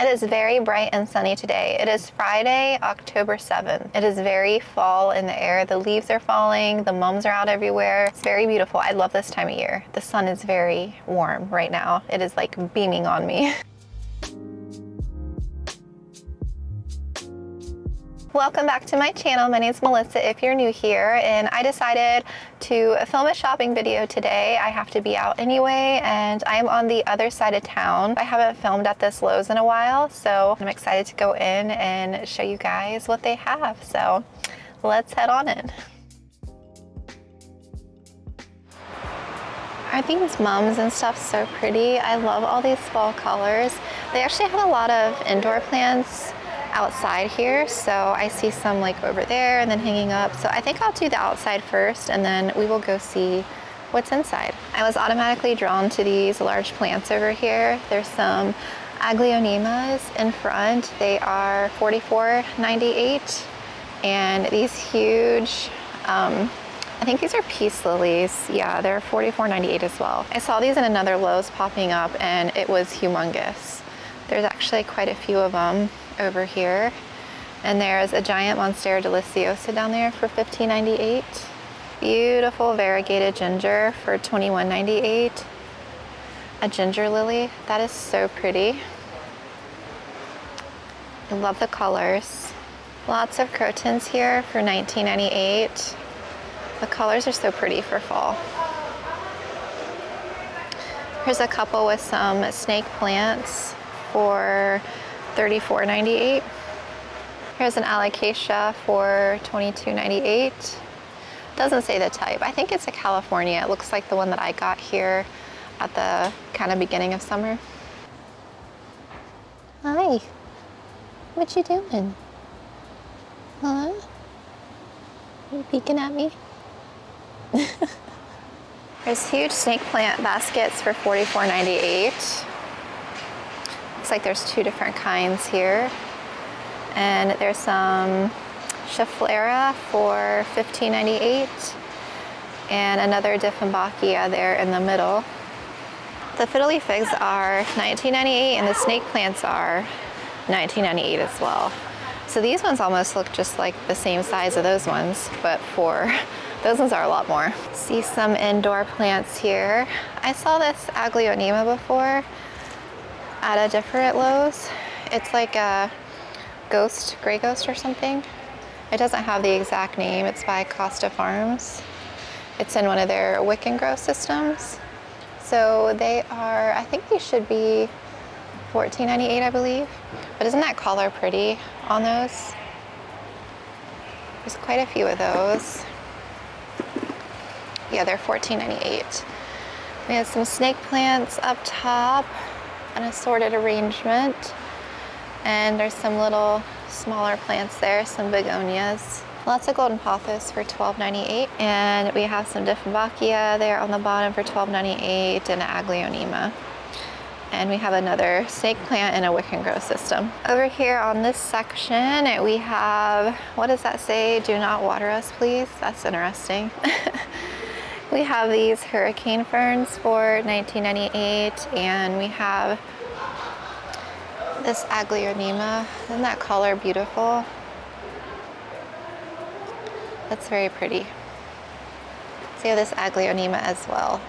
It is very bright and sunny today. It is Friday, October 7th. It is very fall in the air. The leaves are falling, the mums are out everywhere. It's very beautiful. I love this time of year. The sun is very warm right now. It is like beaming on me. Welcome back to my channel. My name is Melissa if you're new here, and I decided to film a shopping video today. I have to be out anyway, and I'm on the other side of town. I haven't filmed at this Lowe's in a while, so I'm excited to go in and show you guys what they have. So let's head on in. Aren't these mums and stuff so pretty? I love all these fall colors. They actually have a lot of indoor plants outside here, so I see some like over there and then hanging up. So I think I'll do the outside first and then we will go see what's inside. I was automatically drawn to these large plants over here. There's some Aglaonemas in front. They are $44.98, and these huge, I think these are peace lilies. Yeah, they're $44.98 as well. I saw these in another Lowe's popping up and it was humongous. There's actually quite a few of them over here, and there's a giant Monstera deliciosa down there for $15.98. Beautiful variegated ginger for $21.98. A ginger lily, that is so pretty. I love the colors. Lots of Crotons here for $19.98. The colors are so pretty for fall. Here's a couple with some snake plants for $34.98. Here's an Alocasia for $22.98. Doesn't say the type. I think it's a California. It looks like the one that I got here at the kind of beginning of summer. Hi. What you doing? Huh? You peeking at me? There's huge snake plant baskets for $44.98. Looks like there's two different kinds here. And there's some Schefflera for $15.98 and another Dieffenbachia there in the middle. The Fiddly Figs are $19.98 and the snake plants are $19.98 as well. So these ones almost look just like the same size of those ones, but those ones are a lot more. See some indoor plants here. I saw this Aglaonema before at a different Lowe's. It's like a ghost, gray ghost or something. It doesn't have the exact name. It's by Costa Farms. It's in one of their wick and grow systems. So they are, I think they should be $14.98, I believe. But isn't that color pretty on those? There's quite a few of those. Yeah, they're $14.98. We have some snake plants up top, an assorted arrangement, and there's some little smaller plants there, some begonias. Lots of golden pothos for $12.98, and we have some Dieffenbachia there on the bottom for $12.98 and an Aglaonema. And we have another snake plant in a wick and grow system. Over here on this section, we have, what does that say? Do not water us, please. That's interesting. We have these hurricane ferns for $19.98, and we have this Aglaonema. Isn't that color beautiful? That's very pretty. So we have this Aglaonema as well.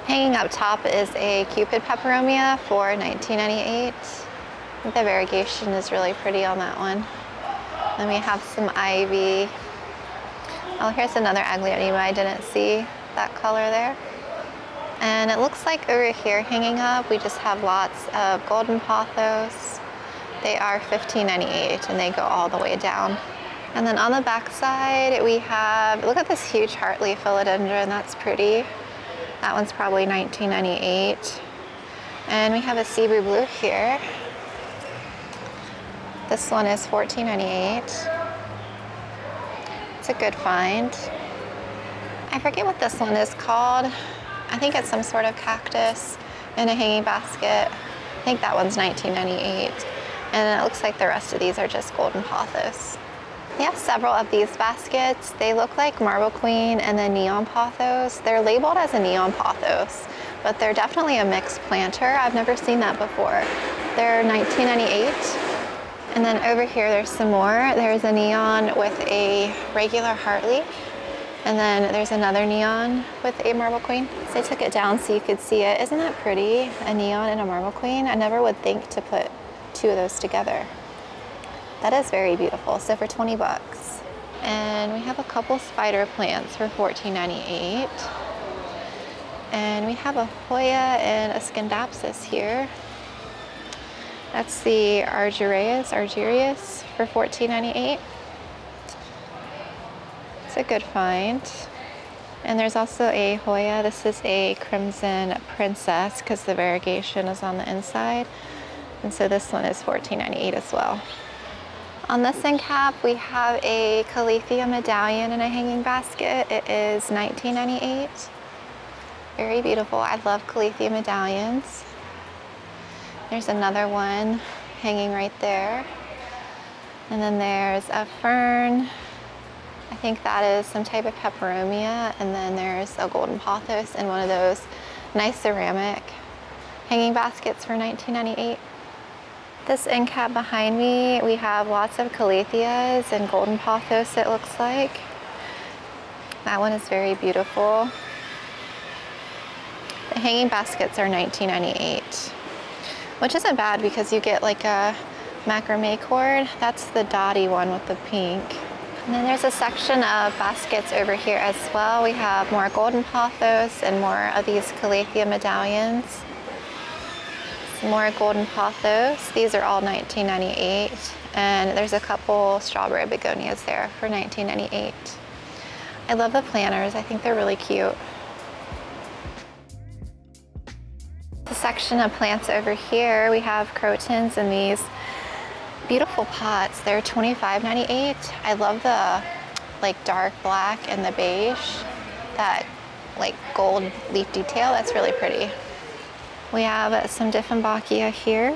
Hanging up top is a Cupid Peperomia for $19.98. The variegation is really pretty on that one. Then we have some ivy. Oh, here's another Aglaonema. I didn't see that color there. And it looks like over here hanging up, we just have lots of golden pothos. They are $15.98 and they go all the way down. And then on the back side, we have, look at this huge heartleaf philodendron. That's pretty. That one's probably $19.98. And we have a sea blue here. This one is $14.98. It's a good find. I forget what this one is called. I think it's some sort of cactus in a hanging basket. I think that one's $19.98. And it looks like the rest of these are just golden pothos. We have several of these baskets. They look like Marble Queen and then Neon Pothos. They're labeled as a Neon Pothos, but they're definitely a mixed planter. I've never seen that before. They're $19.98. And then over here, there's some more. There's a neon with a regular heart leaf. And then there's another neon with a marble queen. So I took it down so you could see it. Isn't that pretty? A neon and a marble queen. I never would think to put two of those together. That is very beautiful. So for 20 bucks. And we have a couple spider plants for $14.98. And we have a Hoya and a Scindapsus here. That's the Argyrius for $14.98. It's a good find. And there's also a Hoya. This is a Crimson Princess because the variegation is on the inside. And so this one is $14.98 as well. On this end cap, we have a Calithia Medallion in a hanging basket. It is $19.98. Very beautiful. I love Calithia Medallions. There's another one hanging right there. And then there's a fern. I think that is some type of peperomia. And then there's a golden pothos in one of those nice ceramic hanging baskets for $19.98. This end cap behind me, we have lots of Calithias and golden pothos, it looks like. That one is very beautiful. The hanging baskets are $19.98, which isn't bad because you get like a macrame cord. That's the dotty one with the pink. And then there's a section of baskets over here as well. We have more golden pothos and more of these Calithia medallions. Some more golden pothos. These are all $19.98. And there's a couple strawberry begonias there for $19.98. I love the planters. I think they're really cute. The section of plants over here, we have Crotons in these beautiful pots. They're $25.98. I love the like dark black and the beige, that like gold leaf detail. That's really pretty. We have some Dieffenbachia here.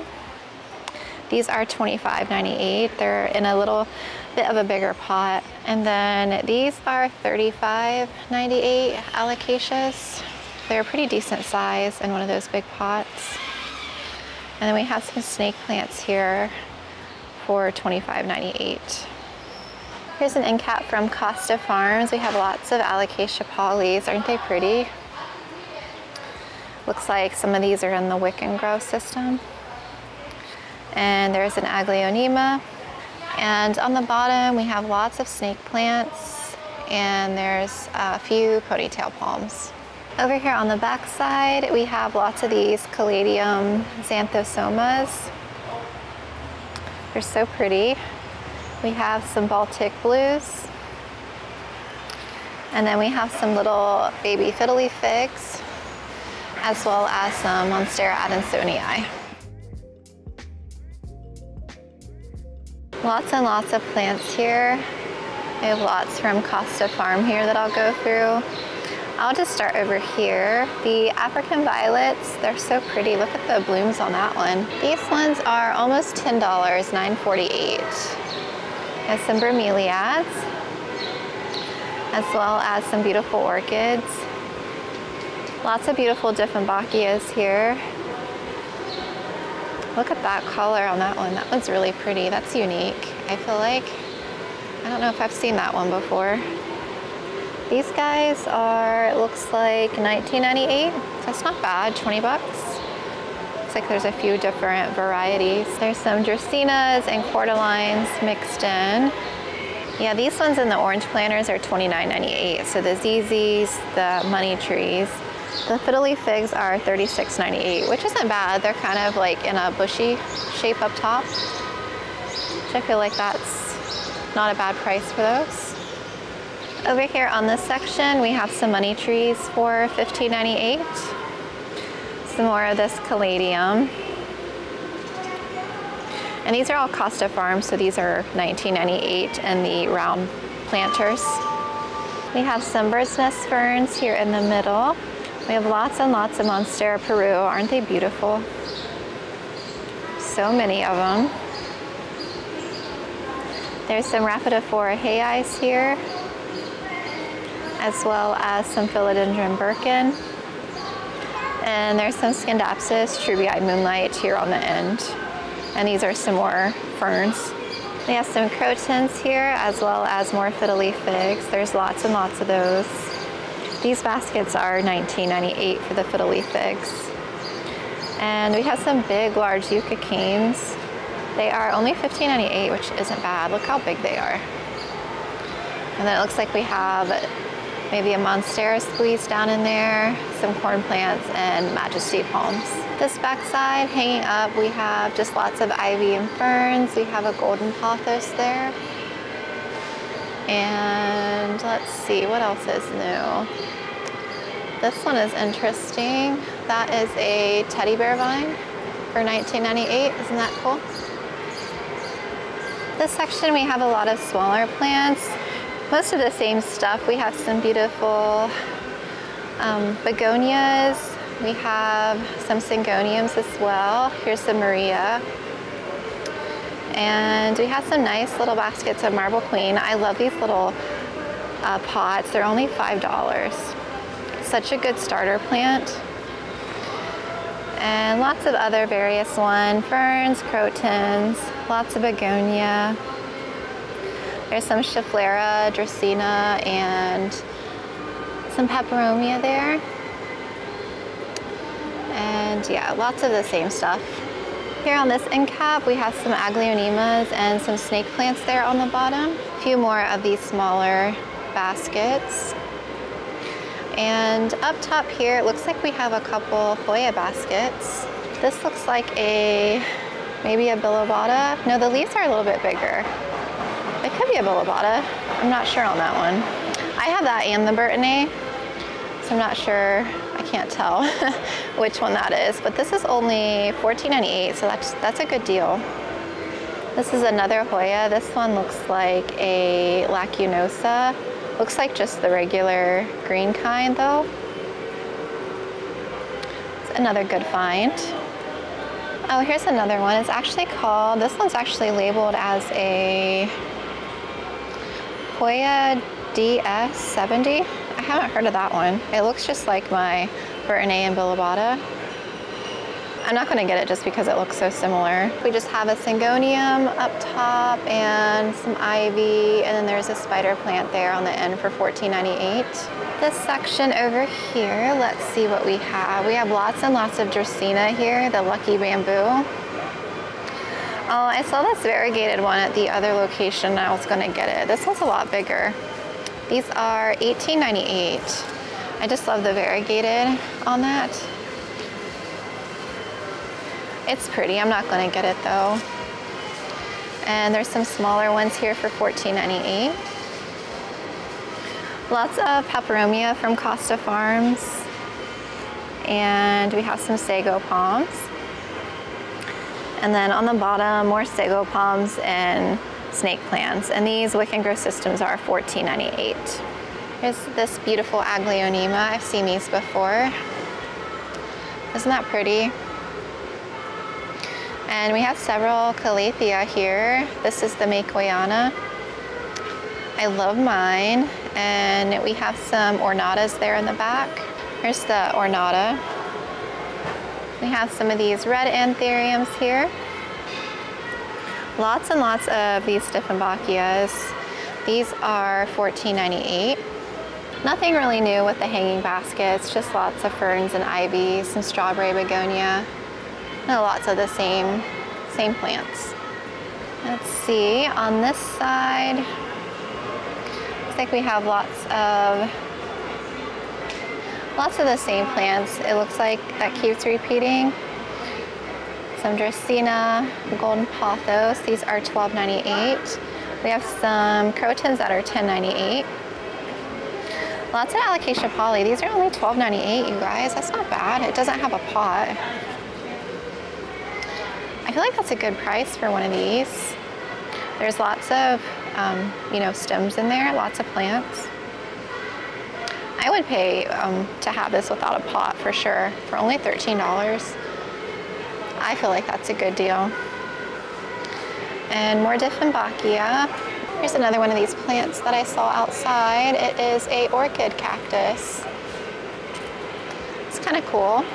These are $25.98. They're in a little bit of a bigger pot. And then these are $35.98 Alocasias. They're a pretty decent size in one of those big pots. And then we have some snake plants here for $25.98. Here's an end cap from Costa Farms. We have lots of Alocasia polys. Aren't they pretty? Looks like some of these are in the wick and grow system. And there's an Aglaonema. And on the bottom, we have lots of snake plants, and there's a few Ponytail Palms. Over here on the back side, we have lots of these Caladium Xanthosomas. They're so pretty. We have some Baltic Blues. And then we have some little baby Fiddly Figs, as well as some Monstera Adansonii. Lots and lots of plants here. We have lots from Costa Farm here that I'll go through. I'll just start over here. The African violets, they're so pretty. Look at the blooms on that one. These ones are almost $10, $9.48. There's some bromeliads, as well as some beautiful orchids. Lots of beautiful Dieffenbachias here. Look at that color on that one. That one's really pretty. That's unique, I feel like. I don't know if I've seen that one before. These guys are, it looks like $19.98. So it's not bad, 20 bucks. Looks like there's a few different varieties. There's some Dracaenas and Cortylines mixed in. Yeah, these ones in the orange planters are $29.98. So the ZZs, the money trees. The Fiddly Figs are $36.98, which isn't bad. They're kind of like in a bushy shape up top, which I feel like that's not a bad price for those. Over here on this section, we have some money trees for $15.98. Some more of this Caladium. And these are all Costa Farms, so these are $19.98 in the round planters. We have some bird's nest ferns here in the middle. We have lots and lots of Monstera Peru. Aren't they beautiful? So many of them. There's some Rhaphidophora Hayis here, as well as some Philodendron Birkin. And there's some Scindapsus, Truby-Eyed Moonlight here on the end. And these are some more ferns. We have some Crotons here, as well as more Fiddly Figs. There's lots and lots of those. These baskets are $19.98 for the Fiddly Figs. And we have some big, large Yucca canes. They are only $15.98, which isn't bad. Look how big they are. And then it looks like we have maybe a Monstera squeeze down in there, some corn plants, and Majesty palms. This back side, hanging up, we have just lots of ivy and ferns. We have a golden pothos there. And let's see, what else is new? This one is interesting. That is a teddy bear vine for $19.98. Isn't that cool? This section, we have a lot of smaller plants. Most of the same stuff. We have some beautiful begonias. We have some syngoniums as well. Here's some Maria. And we have some nice little baskets of Marble Queen. I love these little pots. They're only $5. Such a good starter plant. And lots of other various ones. Ferns, Crotons, lots of begonia. There's some Schefflera, Dracaena, and some Peperomia there. And yeah, lots of the same stuff. Here on this end cap, we have some Aglaonemas and some snake plants there on the bottom. A few more of these smaller baskets. And up top here, it looks like we have a couple Hoya Baskets. This looks like maybe a Bilobata. No, the leaves are a little bit bigger. It could be a Bilobata. I'm not sure on that one. I have that and the Burtonay, so I'm not sure. I can't tell which one that is, but this is only $14.98, so that's a good deal. This is another Hoya. This one looks like a Lacunosa. Looks like just the regular green kind though. It's another good find. Oh, here's another one. It's actually called, this one's actually labeled as a Hoya Ds70. I haven't heard of that one. It looks just like my Burtonay and Bilobata. I'm not going to get it just because it looks so similar. We just have a Syngonium up top and some ivy, and then there's a spider plant there on the end for $14.98. This section over here, let's see what we have. We have lots and lots of Dracaena here, the Lucky Bamboo. Oh, I saw this variegated one at the other location and I was going to get it. This one's a lot bigger. These are $18.98. I just love the variegated on that. It's pretty. I'm not going to get it though. And there's some smaller ones here for $14.98. Lots of Peperomia from Costa Farms. And we have some Sago Palms. And then on the bottom, more Sago Palms and snake plants. And these Wick and Grow Systems are $14.98. Here's this beautiful Aglaonema. I've seen these before. Isn't that pretty? And we have several Calithia here. This is the Makoyana. I love mine. And we have some Ornatas there in the back. Here's the Ornata. We have some of these red anthuriums here. Lots and lots of these Dieffenbachias. These are $14.98. Nothing really new with the hanging baskets, just lots of ferns and ivy, some strawberry begonia, and lots of the same plants. Let's see, on this side, looks like we have lots of the same plants. It looks like that keeps repeating. Some Dracaena, golden pothos. These are $12.98. We have some Crotons that are $10.98. Lots of Alocasia poly. These are only $12.98, you guys. That's not bad. It doesn't have a pot. I feel like that's a good price for one of these. There's lots of, stems in there, lots of plants. I would pay to have this without a pot for sure, for only $13. I feel like that's a good deal. And more Dieffenbachia. Here's another one of these plants that I saw outside. It is a orchid cactus. It's kind of cool.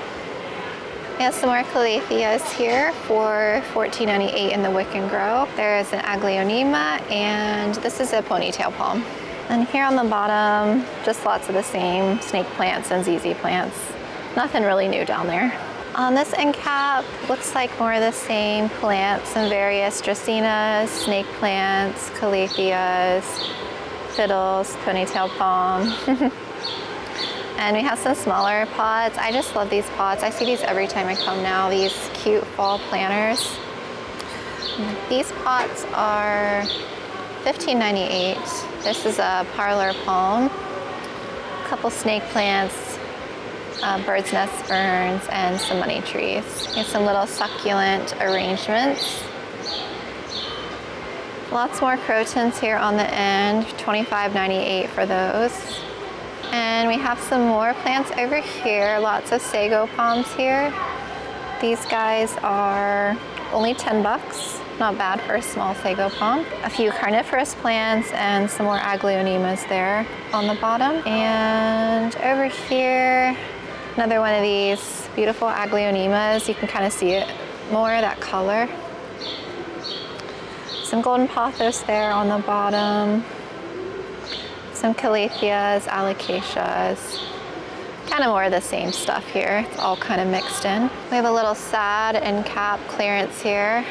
We have some more Calithias here for $14.98 in the Wick and Grow. There's an Aglaonema, and this is a Ponytail Palm. And here on the bottom, just lots of the same snake plants and ZZ plants. Nothing really new down there. On this end cap, looks like more of the same plants, some various Dracaenas, snake plants, Calithias, fiddles, Ponytail Palm. And we have some smaller pots. I just love these pots. I see these every time I come now, these cute fall planters. These pots are $15.98. This is a Parlor Palm, a couple snake plants, bird's nest ferns, and some money trees. Here's some little succulent arrangements. Lots more Crotons here on the end, $25.98 for those. And we have some more plants over here, lots of Sago Palms here. These guys are only 10 bucks, not bad for a small Sago Palm. A few carnivorous plants and some more Aglaonemas there on the bottom. And over here, another one of these beautiful Aglaonemas. You can kind of see it more, that color. Some golden pothos there on the bottom. Some Calithias, Alocasias, kind of more of the same stuff here. It's all kind of mixed in. We have a little sad end cap clearance here.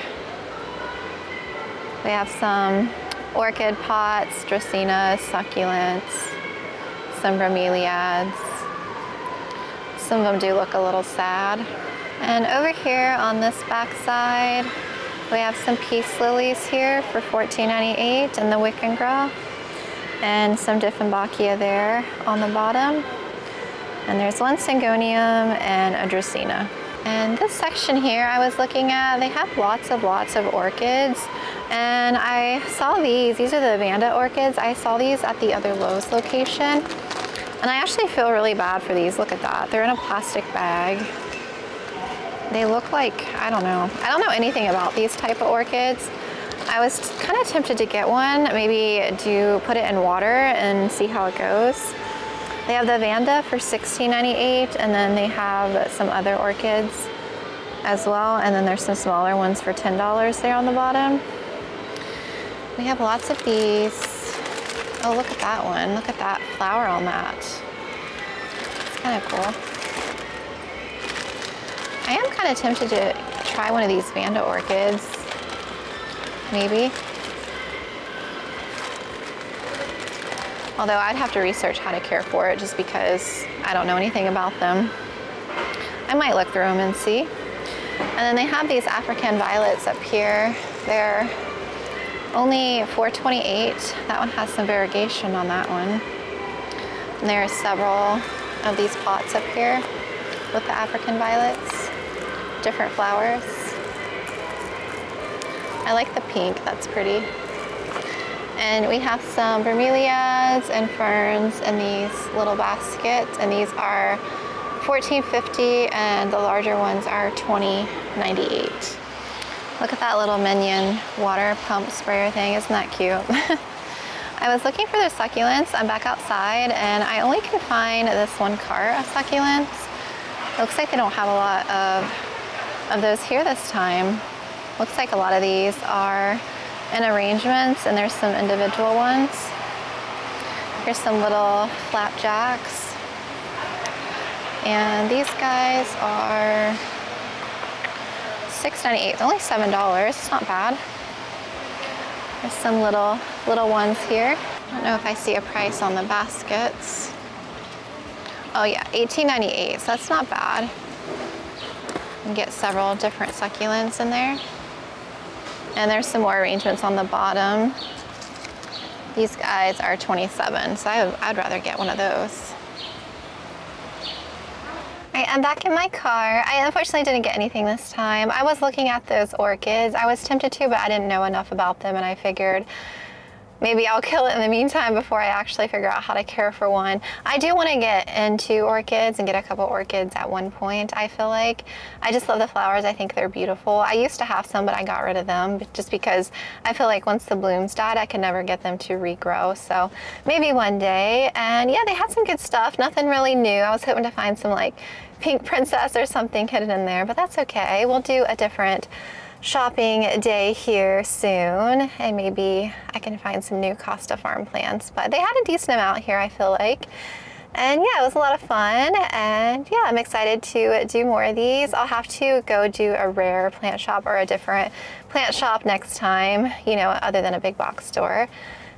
We have some orchid pots, Dracaenas, succulents, some bromeliads. Some of them do look a little sad. And over here on this back side, we have some peace lilies here for $14.98 in the Wick and Grow. And some Dieffenbachia there on the bottom. And there's one Syngonium and a Dracaena. And this section here I was looking at, they have lots of orchids. And I saw these are the Banda Orchids. I saw these at the other Lowe's location. And I actually feel really bad for these. Look at that, they're in a plastic bag. They look like, I don't know anything about these type of orchids. I was kind of tempted to get one, maybe put it in water and see how it goes. They have the Vanda for $16.98, and then they have some other orchids as well, and then there's some smaller ones for $10 there on the bottom. We have lots of these. Oh, look at that one. Look at that flower on that. It's kind of cool. I am kind of tempted to try one of these Vanda orchids. Maybe. Although I'd have to research how to care for it just because I don't know anything about them. I might look through them and see. And then they have these African violets up here. They're only $4.28. That one has some variegation on that one. And there are several of these pots up here with the African violets, different flowers. I like the pink, that's pretty. And we have some bromeliads and ferns in these little baskets, and these are $14.50, and the larger ones are $20.98. Look at that little minion water pump sprayer thing, isn't that cute? I was looking for the succulents. I'm back outside, and I only can find this one cart of succulents. It looks like they don't have a lot of those here this time. Looks like a lot of these are in arrangements, and there's some individual ones. Here's some little flapjacks. And these guys are $6.98. It's only $7. It's not bad. There's some little ones here. I don't know if I see a price on the baskets. Oh yeah, $18.98, so that's not bad. You can get several different succulents in there. And there's some more arrangements on the bottom. These guys are $27, so I'd rather get one of those. All right, I'm back in my car. I unfortunately didn't get anything this time. I was looking at those orchids. I was tempted to, but I didn't know enough about them, and I figured maybe I'll kill it in the meantime before I actually figure out how to care for one. I do want to get into orchids and get a couple orchids at one point, I feel like. I just love the flowers. I think they're beautiful. I used to have some, but I got rid of them just because I feel like once the blooms died, I could never get them to regrow. So maybe one day. And yeah, they had some good stuff. Nothing really new. I was hoping to find some like pink princess or something hidden in there, but that's okay. We'll do a different shopping day here soon, and maybe I can find some new Costa Farm plants. But they had a decent amount here, I feel like. And yeah, it was a lot of fun, and yeah, I'm excited to do more of these. I'll have to go do a rare plant shop or a different plant shop next time, you know, other than a big box store.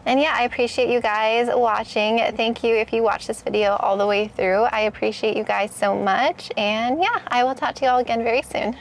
And yeah, I appreciate you guys watching. Thank you if you watched this video all the way through. I appreciate you guys so much, and yeah, I will talk to you all again very soon.